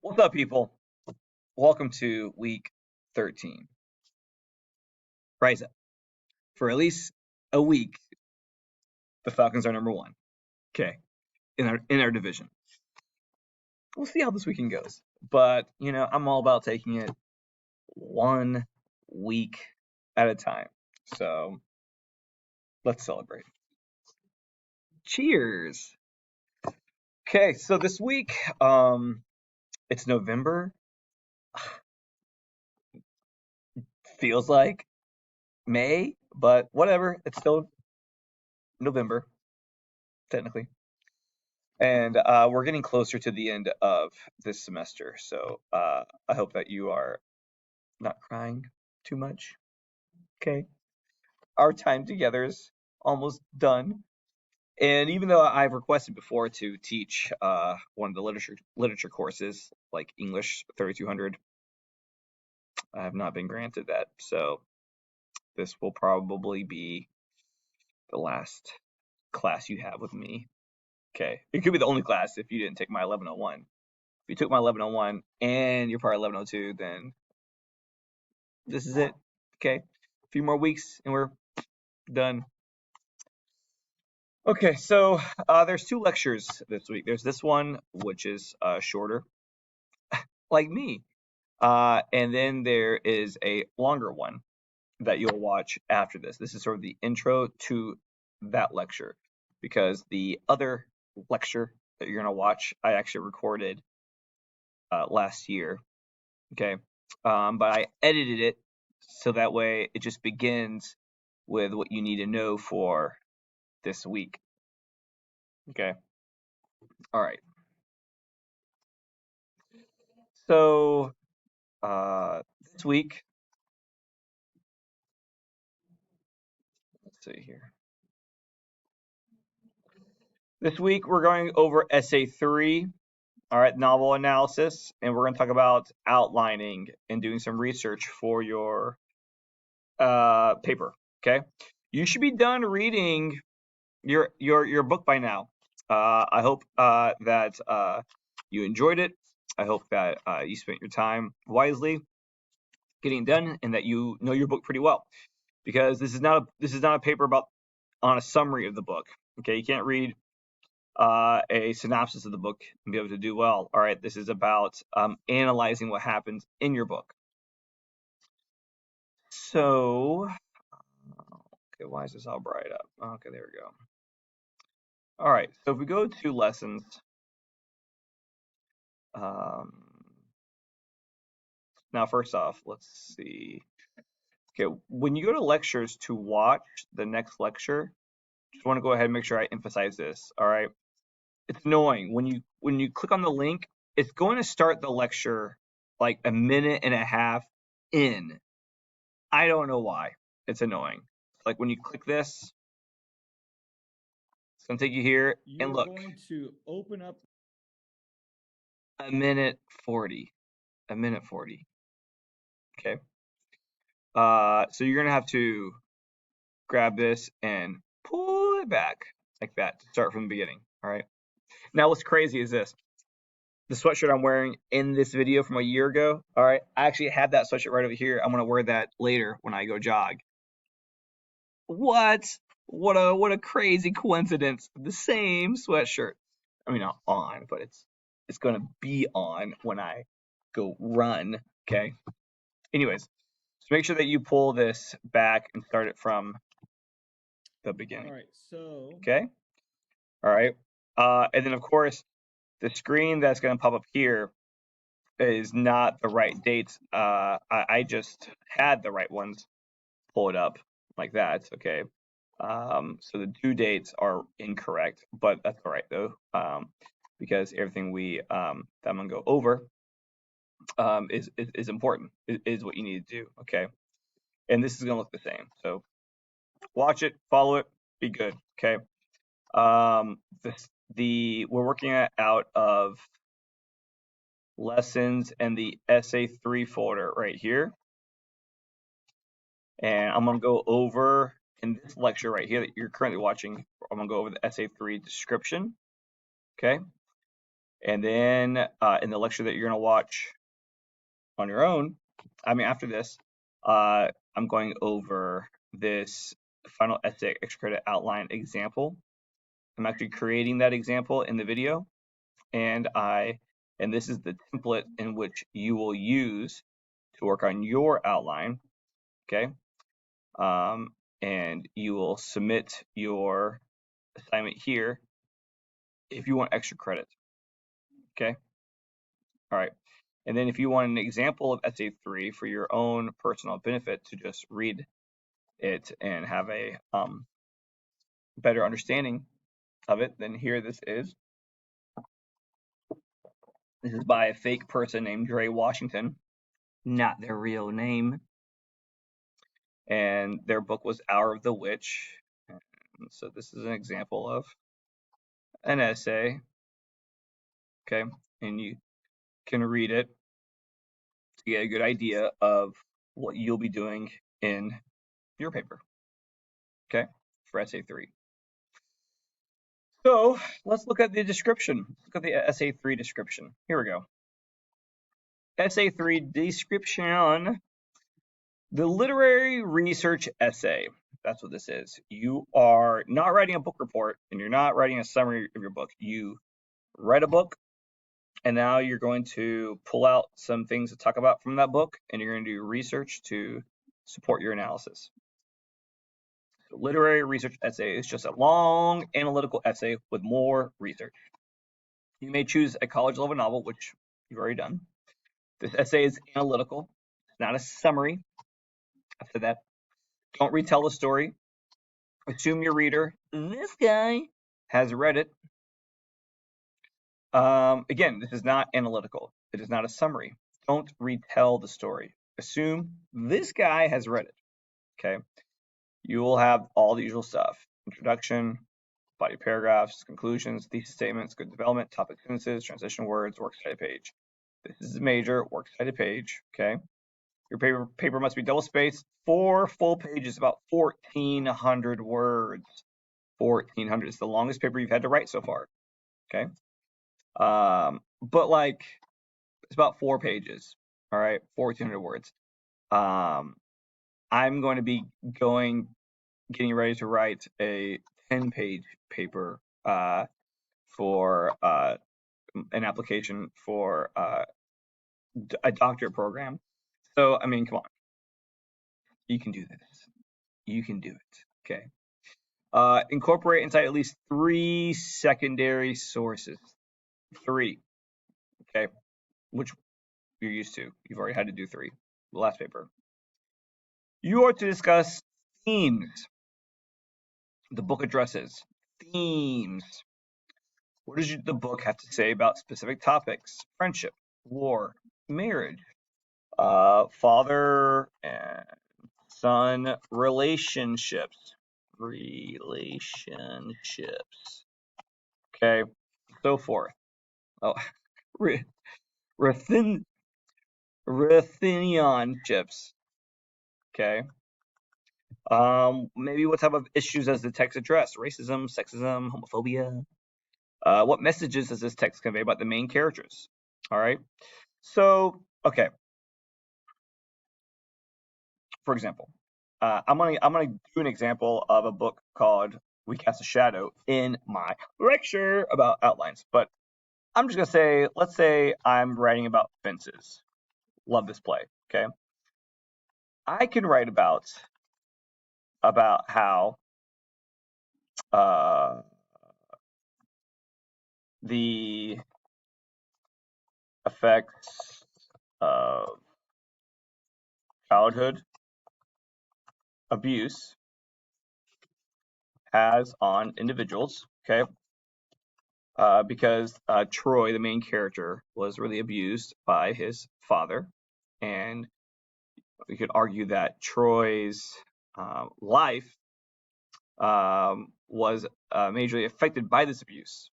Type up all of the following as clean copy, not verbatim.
What's up, people? Welcome to week 13. Rise up. For at least a week, the Falcons are number one. Okay, in our division. We'll see how this weekend goes. But I'm all about taking it 1 week at a time. So let's celebrate. Cheers. Okay, so this week, it's November. Feels like May, but whatever. It's still November, technically. And we're getting closer to the end of this semester, so I hope that you are not crying too much. Okay, our time together is almost done, and even though I've requested before to teach one of the literature courses, like English 3200, I have not been granted that. So this will probably be the last class you have with me. Okay, it could be the only class if you didn't take my 1101. If you took my 1101 and you're part of 1102, then this is it. Okay, a few more weeks and we're done. Okay, so there's two lectures this week. There's this one, which is shorter, like me. And then there is a longer one that you'll watch after this. This is sort of the intro to that lecture, because the other lecture that you're going to watch, I actually recorded last year. Okay, but I edited it so that way it just begins with what you need to know for this week. Okay. All right. So this week, let's see here. This week we're going over essay 3. All right, novel analysis, and we're going to talk about outlining and doing some research for your paper. Okay. You should be done reading your book by now. I hope that you enjoyed it. I hope that you spent your time wisely getting done, and that you know your book pretty well, because this is not a paper about on a summary of the book. Okay, you can't read a synopsis of the book and be able to do well. All right, this is about analyzing what happens in your book. So, okay, why is this all bright up? Okay, there we go. All right, so if we go to lessons, now first off, let's see. Okay, when you go to lectures to watch the next lecture, just want to go ahead and make sure I emphasize this. All right, it's annoying when you click on the link, it's going to start the lecture like a minute and a half in. I don't know why. It's annoying. Like when you click this, it's gonna take you here, and look, going to open up a minute 40. A minute 40. Okay. So you're gonna have to grab this and pull it back like that to start from the beginning. All right. Now what's crazy is this. The sweatshirt I'm wearing in this video from a year ago. All right. I actually had that sweatshirt right over here. I'm gonna wear that later when I go jog. What? What a crazy coincidence. The same sweatshirt. I mean, not on, but it's going to be on when I go run. Okay. Anyways, so make sure that you pull this back and start it from the beginning. All right, so Okay. All right. And then of course the screen that's going to pop up here is not the right dates. I just had the right ones. Pull it up like that. Okay. So the due dates are incorrect, but that's all right though, because everything that I'm gonna go over is important, is what you need to do. Okay, and this is gonna look the same. So watch it, follow it, be good. Okay. We're working out of lessons and the essay 3 folder right here, and I'm gonna go over in this lecture right here that you're currently watching. I'm gonna go over the essay 3 description. Okay. And then in the lecture that you're going to watch on your own, after this, I'm going over this final essay extra credit outline example. I'm actually creating that example in the video, and this is the template in which you will use to work on your outline, okay? And you will submit your assignment here if you want extra credit, okay? All right. And then if you want an example of essay 3 for your own personal benefit to just read it and have a better understanding of it, then here this is. This is by a fake person named Dre Washington, not their real name. And their book was Hour of the Witch. And so this is an example of an essay, okay? And you can read it to get a good idea of what you'll be doing in your paper, okay, for essay 3. So let's look at the description. Let's look at the essay 3 description. Here we go. Essay 3 description. The literary research essay. That's what this is. You are not writing a book report and you're not writing a summary of your book. You write a book and now you're going to pull out some things to talk about from that book and you're going to do research to support your analysis. So literary research essay is just a long analytical essay with more research. You may choose a college level novel, which you've already done. This essay is analytical. It's not a summary. After that, don't retell the story. Assume your reader, this guy, has read it. Again, this is not analytical. It is not a summary. Don't retell the story. Assume this guy has read it. Okay. You will have all the usual stuff. Introduction, body paragraphs, conclusions, thesis statements, good development, topic sentences, transition words, works cited page. This is a major works cited page, okay? Your paper must be double spaced, 4 full pages, about 1,400 words. 1,400 is the longest paper you've had to write so far, okay? But like, it's about 4 pages, all right? 1,400 words. I'm going to be getting ready to write a 10-page paper for an application for a doctorate program. So, I mean, come on. You can do this. You can do it, okay? Incorporate inside at least 3 secondary sources. 3, okay? Which you're used to. You've already had to do 3. The last paper. You are to discuss themes. The book addresses themes. What does the book have to say about specific topics? Friendship, war, marriage, father and son relationships, okay, so forth. Oh, Ruthenianships, okay. Maybe what type of issues does the text address? Racism, sexism, homophobia. What messages does this text convey about the main characters? All right. So, okay. For example, I'm gonna do an example of a book called We Cast a Shadow in my lecture about outlines, but I'm just gonna say, let's say I'm writing about fences. Love this play, okay? I can write about how the effects of childhood abuse has on individuals, okay? Because Troy, the main character, was really abused by his father, and we could argue that Troy's life was majorly affected by this abuse.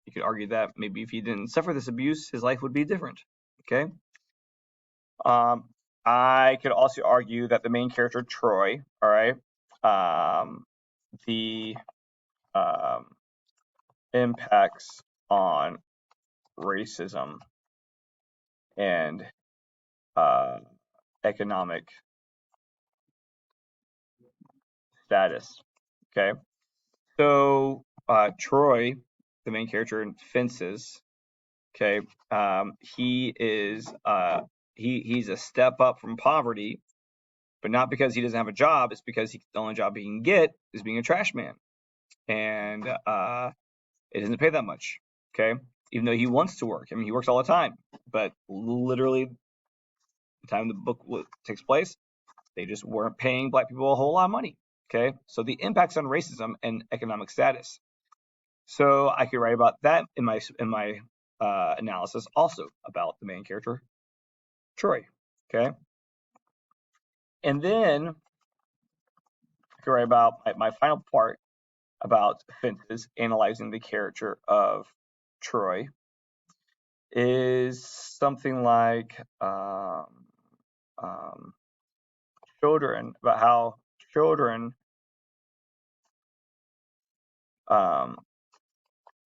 You could argue that maybe if he didn't suffer this abuse, his life would be different. Okay. I could also argue that the main character Troy, all right, the impacts on racism and economic status. Okay, so Troy, the main character in Fences, okay, he is he's a step up from poverty, but not because he doesn't have a job. It's because the only job he can get is being a trash man, and it doesn't pay that much. Okay, even though he wants to work. I mean, he works all the time, but literally, the time the book takes place, they just weren't paying black people a whole lot of money. Okay, so the impacts on racism and economic status. So I could write about that in my analysis also about the main character, Troy. Okay, and then I could write about my final part about Fences, analyzing the character of Troy, is something like children, about how children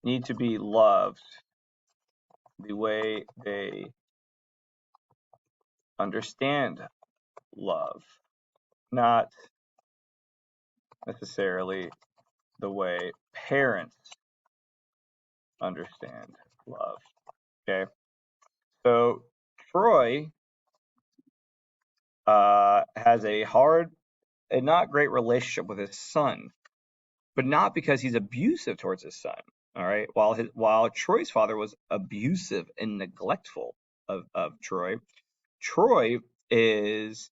need to be loved the way they understand love, not necessarily the way parents understand love. Okay, so Troy has a hard and not great relationship with his son, but not because he's abusive towards his son. All right, while Troy's father was abusive and neglectful of Troy, Troy is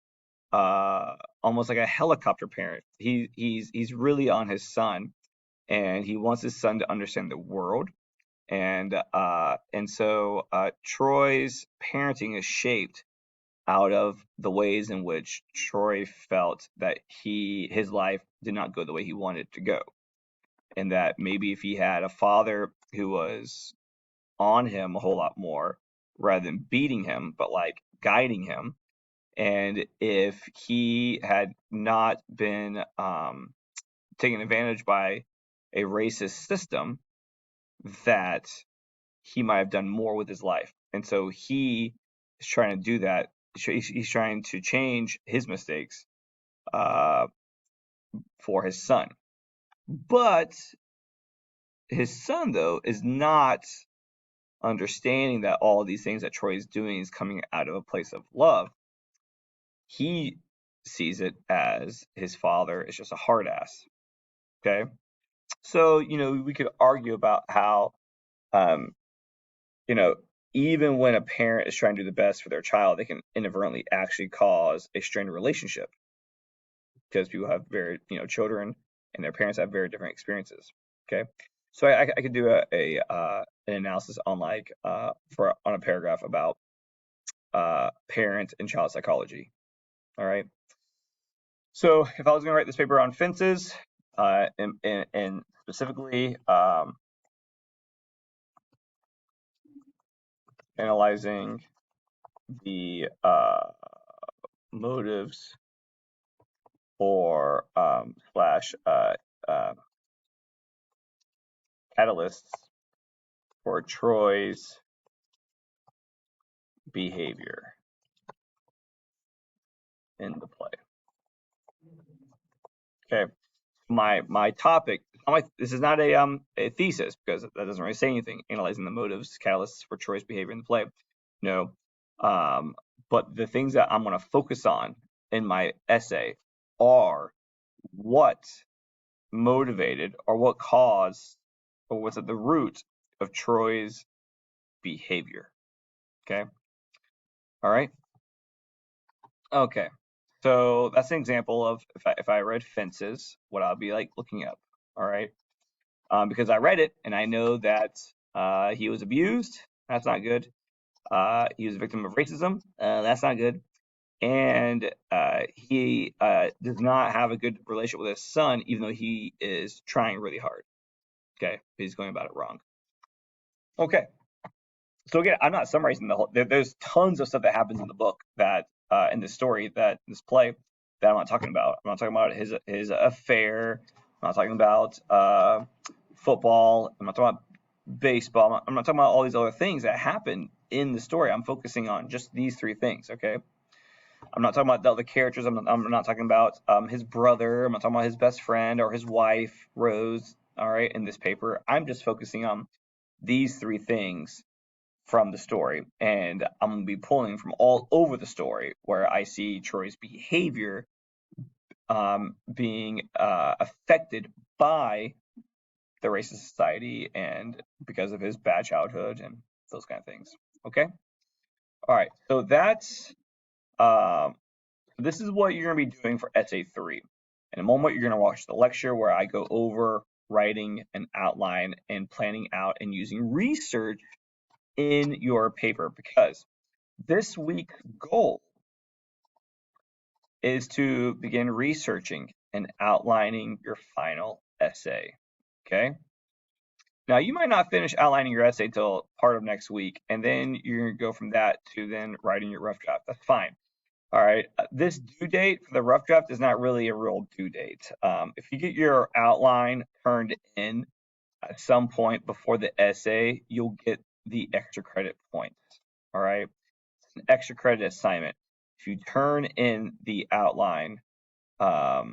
almost like a helicopter parent. He's really on his son, and he wants his son to understand the world. And so Troy's parenting is shaped out of the ways in which Troy felt that his life did not go the way he wanted it to go, and that maybe if he had a father who was on him a whole lot more rather than beating him, but like guiding him, and if he had not been taken advantage by a racist system, that he might have done more with his life. And so he is trying to do that. He's trying to change his mistakes for his son. But his son, though, is not understanding that all of these things that Troy is doing is coming out of a place of love. He sees it as his father is just a hard ass. Okay. So, we could argue about how, even when a parent is trying to do the best for their child, they can inadvertently actually cause a strained relationship because people have children and their parents have very different experiences. Okay. So I could do an analysis on on a paragraph about parent and child psychology. All right. So if I was going to write this paper on Fences, and specifically analyzing the motives or slash catalysts for Troy's behavior in the play. Okay, my topic. This is not a thesis because that doesn't really say anything. Analyzing the motives, catalysts for Troy's behavior in the play. No, but the things that I'm going to focus on in my essay are what motivated or what caused or was at the root of Troy's behavior. Okay. All right. Okay. So that's an example of if I read Fences, what I'll be like looking up. All right. Because I read it and I know that he was abused. That's not good. He was a victim of racism. That's not good. And he does not have a good relationship with his son, even though he is trying really hard. Okay. He's going about it wrong. Okay. So again, I'm not summarizing the whole. There's tons of stuff that happens in the book that in this story that this play that I'm not talking about. I'm not talking about his affair. I'm not talking about football. I'm not talking about baseball. I'm not talking about all these other things that happen in the story. I'm focusing on just these 3 things, okay? I'm not talking about the other characters. I'm not talking about his brother. I'm not talking about his best friend or his wife, Rose, all right, in this paper. I'm just focusing on these 3 things from the story. And I'm going to be pulling from all over the story where I see Troy's behavior being affected by the racist society and because of his bad childhood and those kind of things. Okay? All right. So that's this is what you're going to be doing for essay 3. In a moment, you're going to watch the lecture where I go over writing an outline and planning out and using research in your paper, because this week's goal is to begin researching and outlining your final essay. Okay? Now, you might not finish outlining your essay till part of next week, and then you're going to go from that to then writing your rough draft. That's fine. All right. This due date for the rough draft is not really a real due date. If you get your outline turned in at some point before the essay, you'll get the extra credit points. All right. It's an extra credit assignment. If you turn in the outline, I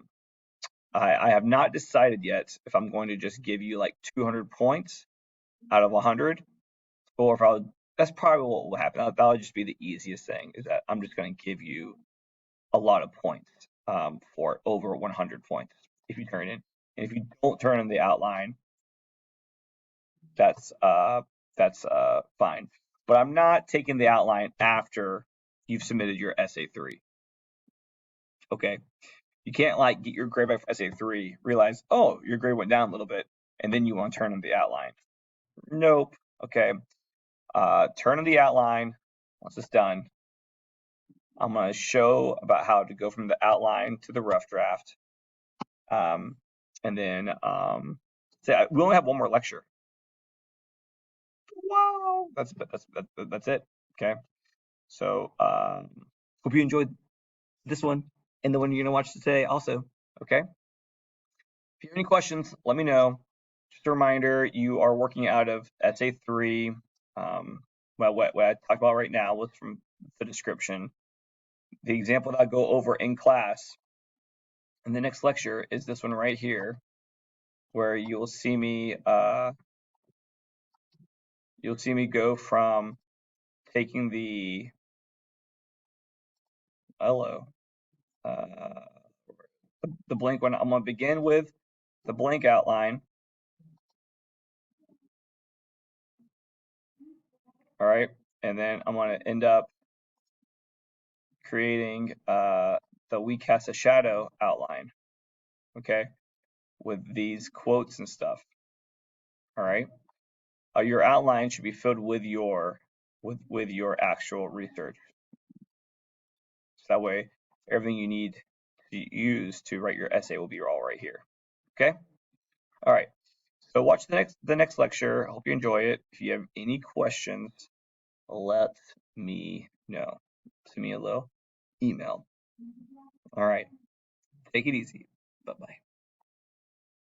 have not decided yet if I'm going to just give you like 200 points out of 100, or if I'll. That's probably what will happen. That'll just be the easiest thing, is that I'm just going to give you a lot of points for over 100 points if you turn in. And if you don't turn in the outline, that's fine. But I'm not taking the outline after you've submitted your essay 3. Okay, you can't like get your grade back for essay 3, realize, oh, your grade went down a little bit, and then you want to turn in the outline. Nope. Okay, turn in the outline. Once it's done, I'm going to show about how to go from the outline to the rough draft. And then we only have one more lecture. Wow, that's it. Okay, so hope you enjoyed this one and the one you're gonna watch today also. Okay, if you have any questions, let me know. Just a reminder, you are working out of essay 3. Well, what I talked about right now was from the description. The example that I go over in class in the next lecture is this one right here, where you'll see me go from taking the the blank one. I'm going to begin with the blank outline. All right, and then I'm going to end up creating the We Cast a Shadow outline. Okay, with these quotes and stuff. All right, your outline should be filled with your actual research. So that way, everything you need to use to write your essay will be all right here. Okay. All right. So watch the next lecture. I hope you enjoy it. If you have any questions, let me know. Send me a little email. All right. Take it easy. Bye-bye.